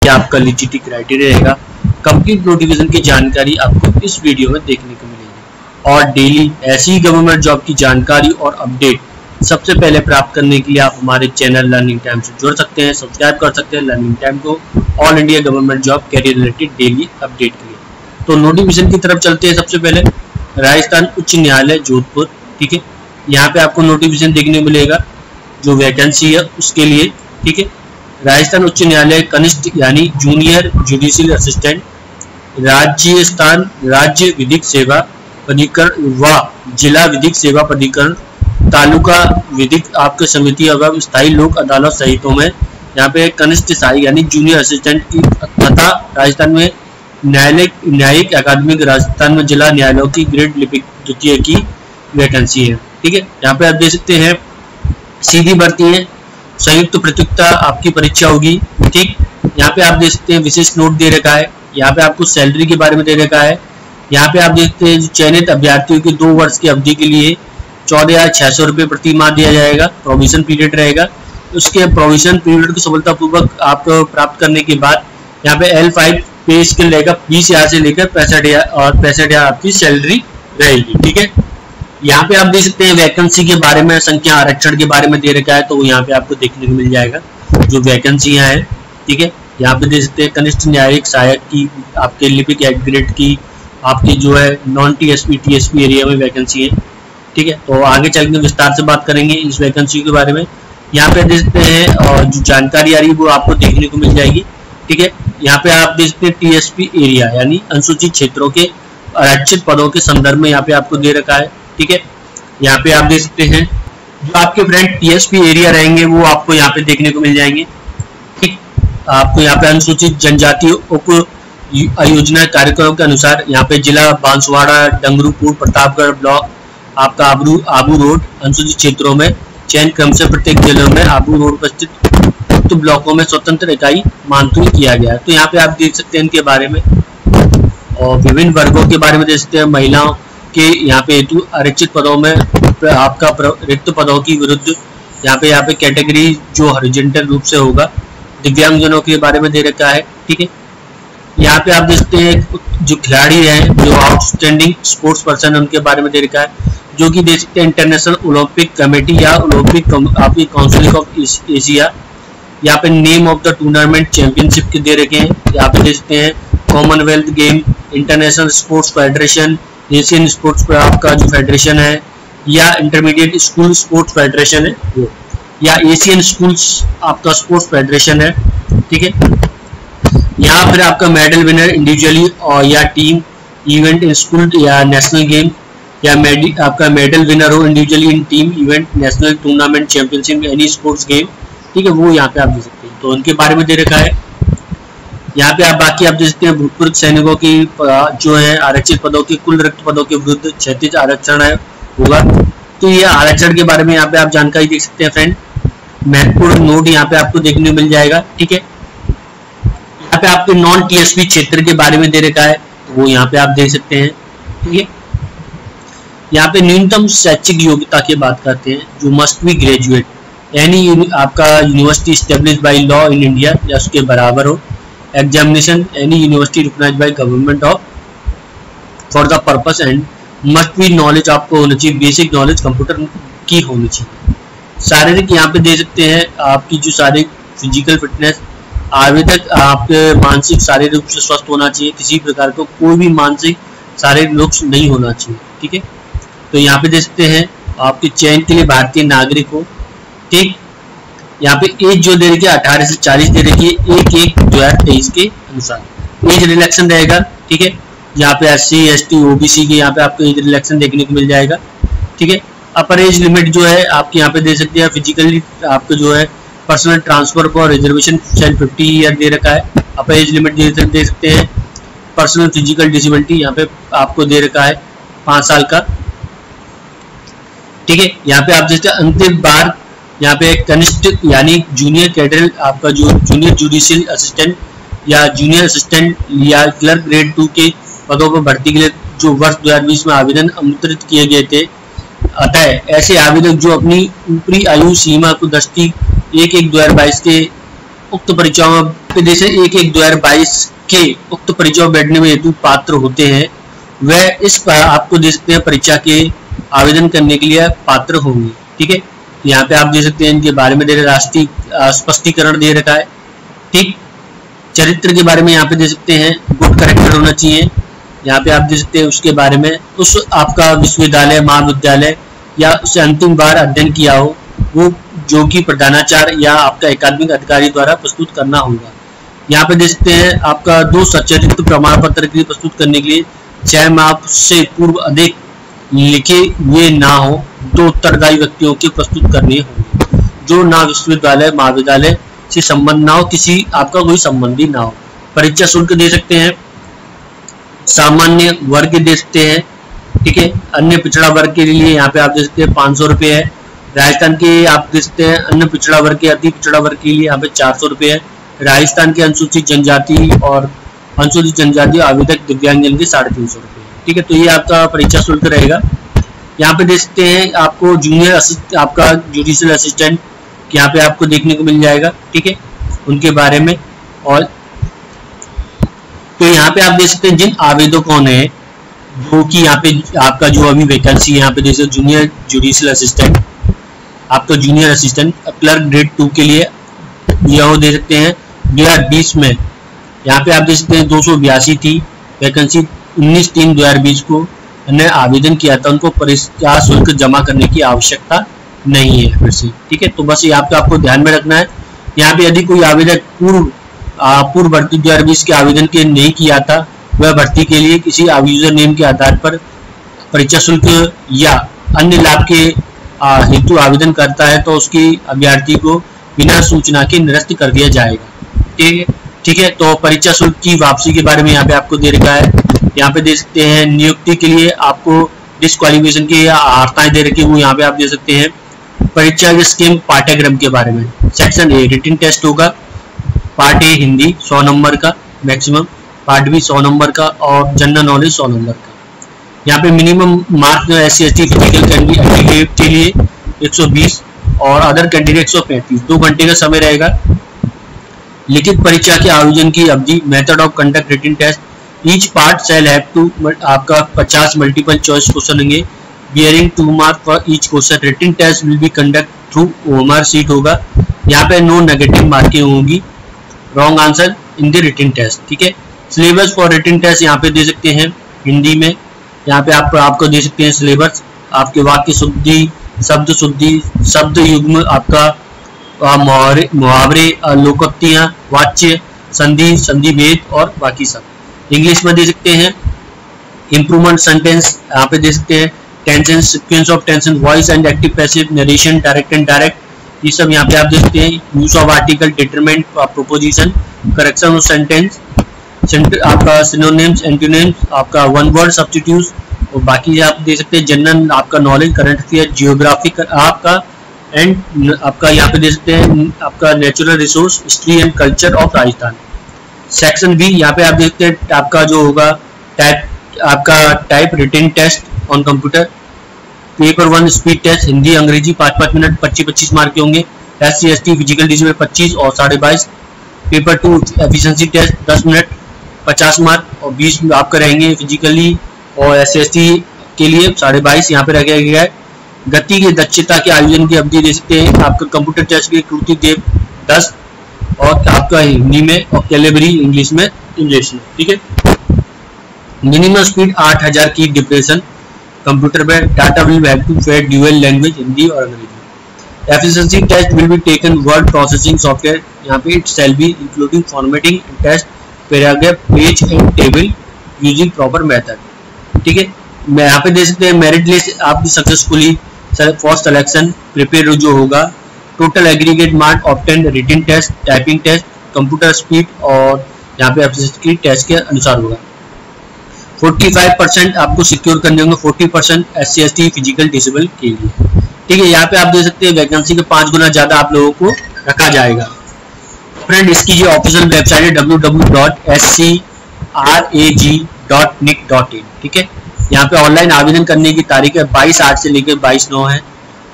क्या आपका eligibility criteria रहेगा। कंप्लीट नोटिफिकेशन की जानकारी आपको इस वीडियो में देखने को मिलेगी और डेली ऐसी ही गवर्नमेंट जॉब की जानकारी और अपडेट सबसे पहले प्राप्त करने के लिए आप हमारे चैनल लर्निंग टाइम से जुड़ सकते हैं, सब्सक्राइब कर सकते हैं लर्निंग टाइम को all India government job career related daily update के लिए। तो नोटिफिकेशन की तरफ चलते हैं। सबसे पहले राजस्थान उच्च न्यायालय जोधपुर, ठीक है, यहाँ पे आपको नोटिफिकेशन देखने को मिलेगा जो वैकेंसी है उसके लिए, ठीक है। राजस्थान उच्च न्यायालय कनिष्ठ यानी जूनियर जुडिशियल असिस्टेंट, राज्य विधिक सेवा प्राधिकरण व जिला विधिक सेवा प्राधिकरण, तालुका विधिक आपके समिति एवं स्थायी लोक अदालत सहितों में यहाँ पे कनिष्ठ सहायक यानी जूनियर असिस्टेंट की तथा राजस्थान में न्यायिक अकादमिक राजस्थान में जिला न्यायालयों की ग्रेड लिपिक द्वितीय की वैकेंसी है, ठीक है। यहाँ पे आप देख सकते हैं सीधी भर्ती है, संयुक्त प्रतियोगिता आपकी परीक्षा होगी, ठीक। यहाँ पे आप देख सकते हैं विशेष नोट दे रखा है, यहाँ पे आपको सैलरी के बारे में दे रखा है। यहाँ पे आप देखते हैं चयनित अभ्यर्थियों की 2 वर्ष की अवधि के लिए 14,600 रुपये प्रति माह दिया जाएगा, प्रोविजन पीरियड रहेगा। उसके प्रोविजन पीरियड को सफलतापूर्वक आप प्राप्त करने के बाद यहाँ पे L5 पे स्केल रहेगा 20,000 से लेकर 65,000 और 65,000 आपकी सैलरी रहेगी, ठीक है। यहाँ पे आप देख सकते हैं वैकेंसी के बारे में, संख्या आरक्षण के बारे में दे रखा है, तो यहाँ पे आपको देखने को मिल जाएगा जो वैकेंसियां हैं, ठीक है। यहाँ पे देख सकते हैं कनिष्ठ न्यायिक सहायक की आपके लिपिक ग्रेड की आपकी जो है नॉन TSP एरिया में वैकेंसी है, ठीक है। तो आगे चल के विस्तार से बात करेंगे इस वैकेंसी के बारे में। यहाँ पे देख सकते हैं और जो जानकारी आ रही है वो आपको देखने को मिल जाएगी, ठीक है। यहाँ पे आप देख सकते हैं TSP एरिया यानी अनुसूचित क्षेत्रों के आरक्षित पदों के संदर्भ में यहाँ पे आपको दे रखा है, ठीक है। यहाँ पे आप देख सकते हैं जो आपके फ्रेंड TSP एरिया रहेंगे वो आपको यहाँ पे देखने को मिल जाएंगे, ठीक। आपको यहाँ पे अनुसूचित जनजाति उप योजना कार्यक्रम के अनुसार यहाँ पे जिला बांसवाड़ा, डंगरूपुर, प्रतापगढ़ ब्लॉक आपका आबू रोड अनुसूचित क्षेत्रों में चयन क्रम से प्रत्येक जिलों में आबू रोड पर स्थित उक्त ब्लॉकों में स्वतंत्र इकाई मानतूल किया गया है। तो यहाँ पे आप देख सकते हैं इनके बारे में और विभिन्न वर्गों के बारे में देख सकते हैं। महिलाओं के यहाँ पे हेतु आरक्षित पदों में आपका रिक्त पदों की विरुद्ध यहाँ पे कैटेगरी जो हॉरिजॉन्टल रूप से होगा। दिव्यांगजनों के बारे में दे रखा है, ठीक है। यहाँ पे आप देखते हैं जो खिलाड़ी हैं जो आउटस्टैंडिंग स्पोर्ट्स पर्सन उनके बारे में दे रखा है, जो कि देख सकते हैं इंटरनेशनल ओलंपिक कमेटी या ओलंपिक आपकी काउंसिल ऑफ एशिया। यहाँ पे name of the tournament championship के दे रखे हैं। यहाँ पे देख सकते हैं Commonwealth game, international sports federation, Asian sports पर आपका जो फेडरेशन है या इंटरमीडिएट स्कूल स्पोर्ट्स फेडरेशन है वो, या एशियन स्कूल्स आपका स्पोर्ट्स फेडरेशन है, ठीक है। यहाँ फिर आपका मेडल विनर इंडिविजुअली और या टीम इवेंट इन स्कूल या नेशनल गेम या आपका मेडल विनर हो individually in team event national tournament championship any sports game, ठीक है, वो यहाँ पे आप देख सकते हैं। तो उनके बारे में दे रखा है। यहाँ पे आप बाकी आप देख सकते हैं भूतपूर्व सैनिकों की जो है आरक्षित पदों की कुल रिक्त पदों के विरुद्ध क्षैतिज आरक्षण है होगा। तो ये आरक्षण के बारे में यहाँ पे आप जानकारी देख सकते हैं फ्रेंड। महत्वपूर्ण नोट यहाँ पे आपको देखने को मिल जाएगा, ठीक है। यहाँ पे आपके नॉन TSP क्षेत्र के बारे में दे रखा है, तो वो यहाँ पे आप देख सकते हैं, ठीक है। यहाँ पे न्यूनतम शैक्षिक योग्यता की बात करते हैं जो मस्ट बी ग्रेजुएट यानी आपका university establish by law in India या उसके बराबर हो। Examination any university recognised by government of for the purpose and must be knowledge आपको होना चाहिए, बेसिक नॉलेज कंप्यूटर की होनी चाहिए। शारीरिक यहाँ पे दे सकते हैं आपकी जो शारीरिक फिजिकल फिटनेस, आवेदक आपके मानसिक शारीरिक रूप से स्वस्थ होना चाहिए, किसी प्रकार का कोई भी मानसिक शारीरिक रोग नहीं होना चाहिए, ठीक है। तो यहाँ पे दे सकते हैं आपके चयन के लिए भारतीय नागरिक हो, ठीक। यहाँ पे एज जो दे रखी है 18 से 40 दे रखी है 1/1/2023 के अनुसार एज रिलैक्शन रहेगा, ठीक है। यहाँ पे SC ST OBC के यहाँ पे आपको एज रिलैक्शन देखने को मिल जाएगा, ठीक है। अपर एज लिमिट जो है आपके यहाँ पे दे सकते हैं फिजिकली आपको जो है personal transfer for reservation 50 year दे रखा है। अपर एज लिमिट दे सकते हैं पर्सनल फिजिकल डिसेबिलिटी यहाँ पे आपको दे रखा है 5 साल का, ठीक है। यहाँ पे आप देखते हैं अंतिम बार यहाँ पे कनिष्ठ यानी जूनियर कैडर आपका जो जूनियर जुडिशियल असिस्टेंट या जूनियर असिस्टेंट या क्लर्क ग्रेड 2 के पदों पर भर्ती के लिए जो वर्ष 2020 में आवेदन आमंत्रित किए गए थे, अतः ऐसे आवेदक जो अपनी ऊपरी आयु सीमा को 10/1/2022 के उक्त परीक्षाओं में जैसे 1/1/2022 के उक्त परीक्षाओं बैठने में हेतु पात्र होते हैं वह इस आपको दे सकते हैं परीक्षा के आवेदन करने के लिए पात्र होंगे। ठीक है, यहाँ पे आप दे सकते हैं इनके बारे में दे राष्ट्रीय स्पष्टीकरण दे रखा है। ठीक, चरित्र के बारे में यहाँ पे दे सकते हैं गुड कैरेक्टर होना चाहिए। यहाँ पे आप दे सकते हैं उसके बारे में उस आपका विश्वविद्यालय महाविद्यालय या उससे अंतिम बार अध्ययन किया हो वो जो कि प्रधानाचार्य या आपका एकेडमिक अधिकारी द्वारा प्रस्तुत करना होगा। यहाँ पे दे सकते हैं आपका 2 सचरित्र प्रमाण पत्र के लिए प्रस्तुत करने के लिए 6 माह से पूर्व अधिक लिखे हुए ना हो 2 उत्तरदायी व्यक्तियों के प्रस्तुत करने होंगे जो ना विश्वविद्यालय महाविद्यालय से संबंध ना हो, किसी आपका कोई संबंधी ना हो। परीक्षा शुल्क दे सकते हैं सामान्य वर्ग दे सकते हैं। ठीक है, अन्य पिछड़ा वर्ग के लिए यहाँ पे आप दे सकते हैं 500 रुपये है। राजस्थान के आप दे सकते हैं अन्य पिछड़ा वर्ग के अति पिछड़ा वर्ग के लिए यहाँ पे 400 रुपये है। राजस्थान के अनुसूचित जनजाति और अनुसूचित जनजाति आवेदक दिव्यांगजन के 350 रुपये। ठीक है, तो ये आपका परीक्षा शुल्क रहेगा। यहाँ पे दे सकते हैं आपको जूनियर आपका जुडिशियल असिस्टेंट यहाँ पे आपको देखने को मिल जाएगा। ठीक है, उनके बारे में। और तो यहाँ पे आप देख सकते हैं जिन आवेदकों ने जो कि यहाँ पे आपका जो अभी वैकेंसी यहाँ पे जैसे जूनियर जुडिशियल असिस्टेंट आपका जूनियर असिस्टेंट क्लर्क ग्रेड 2 के लिए यह दे सकते हैं 2020 में यहाँ पे आप देख सकते हैं 282 थी वैकेंसी। 19/3/2020 को ने आवेदन किया था, उनको परीक्षा शुल्क जमा करने की आवश्यकता नहीं है फिर से। ठीक है, तो बस ये आपको ध्यान में रखना है। यहाँ पे यदि कोई आवेदक पूर्व भर्ती 2020 के आवेदन के नहीं किया था वह भर्ती के लिए किसी यूजर नेम के आधार पर परीक्षा शुल्क या अन्य लाभ के हेतु आवेदन करता है तो उसकी अभ्यर्थी को बिना सूचना के निरस्त कर दिया जाएगा। ठीक है, तो परीक्षा शुल्क की वापसी के बारे में यहाँ पे आपको दे रखा है। यहाँ पे दे सकते हैं नियुक्ति के लिए आपको डिस्क्वालिफिकेशन की वार्ताएं दे रखी हुई यहाँ पे आप दे सकते हैं। परीक्षा के स्कीम पाठ्यक्रम के बारे में सेक्शन ए रिटन टेस्ट होगा। पार्ट ए हिंदी 100 नंबर का मैक्सिमम, पार्ट बी 100 नंबर का और जनरल नॉलेज 100 नंबर का। यहाँ पे minimum marks SC/ST physical candidate के लिए 120 और अदर कैंडिडेट 135। 2 घंटे का समय रहेगा। लिखित परीक्षा के आयोजन की अवधि method of conduct written test each part shall have to आपका 50 मल्टीपल चॉइस क्वेश्चन होंगे bearing 2 mark for each question. Written test will be conduct through OMR sheet होगा। यहाँ पे नो नेगेटिव मार्किंग होगी wrong answer in the written test. ठीक है, syllabus for written test यहाँ पे दे सकते हैं हिंदी में। यहाँ पे आपको दे सकते हैं सिलेबस आपके वाक्य शुद्धि, शब्द युग्म, आपका मुहावरे, लोकोक्तियां, वाच्य, संधि भेद और बाकी सब। इंग्लिश में दे सकते हैं इम्प्रूवमेंट सेंटेंस, यहाँ पे दे सकते हैं tension, sequence of tension, voice and active passive, narration, direct and direct, ये सब यहाँ पे आप देख सकते हैं। Use of article, determinant, proposition, correction of sentence, आपका सिनोनिम्स, एंटोनिम्स, आपका वन वर्ड सब्स्टिट्यूट्स और बाकी आप देख सकते हैं जनरल आपका नॉलेज, करंट अफेयर, जियोग्राफी आपका एंड आपका यहाँ पे देख सकते हैं आपका natural resource, history and culture of Rajasthan. Section B यहाँ पे आप देखते हैं आपका जो होगा type written test on computer. Paper 1 speed test Hindi Angrezi 5-5 minute 25-25 mark के होंगे। SC/ST फिजिकल डिजिटल 25 और 22.5। Paper 2 efficiency test 10 minute 50 mark और 20 आपका रहेंगे फिजिकली और SC/ST के लिए 22.5 यहाँ पे रखा गया है। गति की दक्षता के आयोजन की अवधि दे सकते हैं आपका कंप्यूटर टेस्ट की कृति देव 10 और आपका हिंदी में और कैलिबरी इंग्लिश में। ठीक है, मिनिमम स्पीड 8000 की डिप्रेशन कंप्यूटर में। Data will have to feed dual language Hindi और Angrezi. Efficiency test will be taken word processing software, यहाँ पे it shall be including formatting test paragraph page and table using proper method. ठीक है, मैं यहाँ पे दे सकते हैं मेरिट लिस्ट आपकी सक्सेसफुली फॉर सिलेक्शन प्रिपेयर जो होगा। Total aggregate mark obtain written test, typing test, computer speed और यहाँ पे एफिशिएंसी टेस्ट के अनुसार होगा। 45% आपको सिक्योर करने होंगे, 40% SC/ST फिजिकल डिसेबल के लिए। ठीक है, यहाँ पे आप देख सकते हैं वैकेंसी के 5 गुना ज्यादा आप लोगों को रखा जाएगा। फ्रेंड इसकी जो ऑफिशियल वेबसाइट है www.scrag.nic.in। ठीक है, यहाँ पे ऑनलाइन आवेदन करने की तारीख है 22/8 से लेकर 22/9 है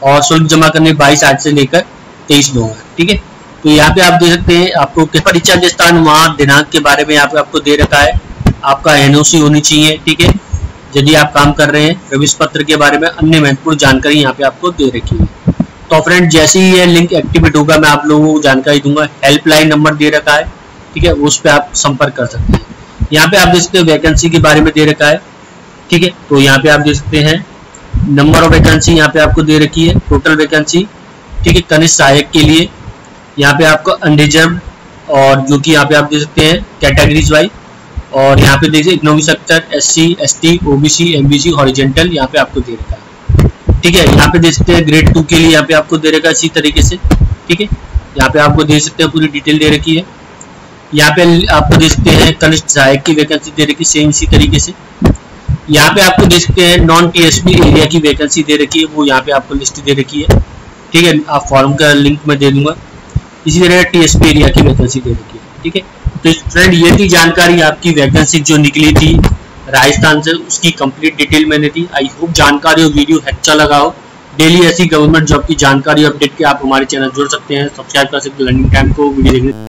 और शुल्क जमा करने 22/8 से लेकर 23/9 है। ठीक है, तो यहाँ पे आप देख सकते हैं आपको परीक्षा के स्थान, वहाँ दिनांक के बारे में यहाँ पे आपको दे रखा है, आपका एनओसी होनी चाहिए, ठीक है, यदि आप काम कर रहे हैं। प्रवेश पत्र के बारे में अन्य महत्वपूर्ण जानकारी यहाँ पे आपको दे रखी है। तो फ्रेंड जैसे ही ये लिंक एक्टिवेट होगा मैं आप लोगों को जानकारी दूंगा। हेल्पलाइन नंबर दे रखा है, ठीक है, उस पर आप संपर्क कर सकते हैं। यहाँ पे आप देख सकते हैं वैकेंसी के बारे में दे रखा है, ठीक है, तो यहाँ पे आप देख सकते हैं नंबर ऑफ वैकेंसी यहाँ पे आपको दे रखी है, टोटल वैकेंसी, ठीक है, कनिष्ठ सहायक के लिए यहाँ पे आपको अनरिजर्व, और जो कि यहाँ पे आप देख सकते हैं कैटेगरीज वाइज, और यहाँ पे देखिए economic sector, SC ST OBC MBC horizontal यहाँ पे आपको दे रखा है, ठीक है। यहाँ पे देख सकते हैं ग्रेड 2 के लिए यहाँ पे आपको दे रखा है इसी तरीके से, ठीक है, यहाँ पे आपको देख सकते हैं पूरी डिटेल दे रखी है। यहाँ पे आपको देख सकते हैं कनिष्ठ सहायक की वैकेंसी दे रखी है सेम इसी तरीके से। यहाँ पे आपको देख सकते हैं नॉन TSP एरिया की वैकेंसी दे रखी है, वो यहाँ पे आपको लिस्ट दे रखी है, ठीक है, आप फॉर्म का लिंक मैं दे दूंगा। इसी तरह TSP एरिया की वैकेंसी दे रखी है, ठीक है। तो फ्रेंड ये थी जानकारी आपकी वैकेंसी जो निकली थी राजस्थान से, उसकी कंप्लीट डिटेल मैंने दी। आई होप जानकारी और वीडियो अच्छा लगा हो। डेली ऐसी गवर्नमेंट जॉब की जानकारी अपडेट के आप हमारे चैनल जुड़ सकते हैं, सब्सक्राइब कर सकते हैं लर्निंग टाइम को वीडियो देखने।